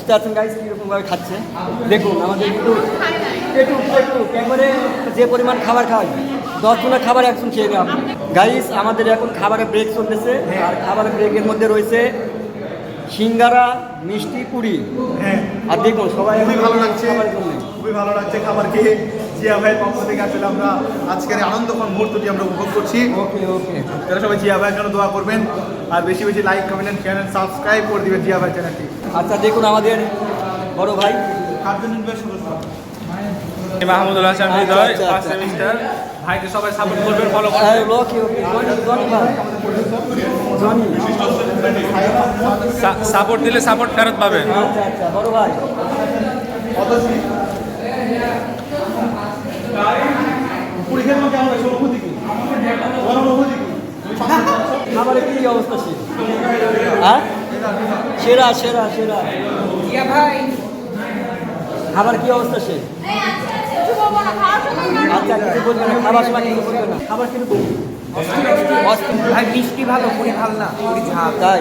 বুঝতে পারছেন গাইস কীরকমভাবে খাচ্ছে। দেখুন আমাদের কিন্তু একটু একবারে যে পরিমাণ খাবার খাই 10 জনের খাবার একজন খেয়ে নেওয়া গাইস। আমাদের এখন খাবারের ব্রেক চলতেছে, আর খাবারের ব্রেকের মধ্যে রয়েছে সিঙ্গারা, মিষ্টি, পুরি। হ্যাঁ, আর দেখুন সবাই খুবই ভালো লাগছে, খাবারের জন্য। খুবই ভালো লাগছে খাবার খেয়ে। জিয়া ভাইয়ের পক্ষ থেকে আসলে আমরা আজকের এই আনন্দঘন মুহূর্তটি আমরা উপভোগ করছি। ওকে ওকে, তারা সবাই জিয়া ভাইয়ের জন্য দোয়া করবেন, আর বেশি বেশি like, comment, share and subscribe করে দিবেন জিয়া ভাই চ্যানেলটি। আচ্ছা দেখুন আমাদের বড় ভাই খাদ্য নির্বাহ সদস্য মাহমুদুল হাসান হৃদয়, আচ্ছা, ফার্স্ট আচ্ছা। সেমিস্টার। ভাইকে সবাই সাপোর্ট করবেন, ফলো করবেন। ওকে ওকে, জনি ভাই, জনি। সাপোর্ট দিলে সাপোর্ট ফেরত পাবেন। আচ্ছা আচ্ছা, বড় ভাই পরীক্ষার মধ্যে আমার অনুভূতি কি? অনুভূতি কি? খাবারের কি অবস্থা সে? হ্যাঁ, সেরা সেরা সেরা খাবার কি অবস্থা সে? আচ্ছা কিছু বলবে না, খাবার সময় কিছু বলবে না। খাবার কিরকম? ভাই মিষ্টি ভালো, পুরি ভালো না, পুরি ঝাল। তাই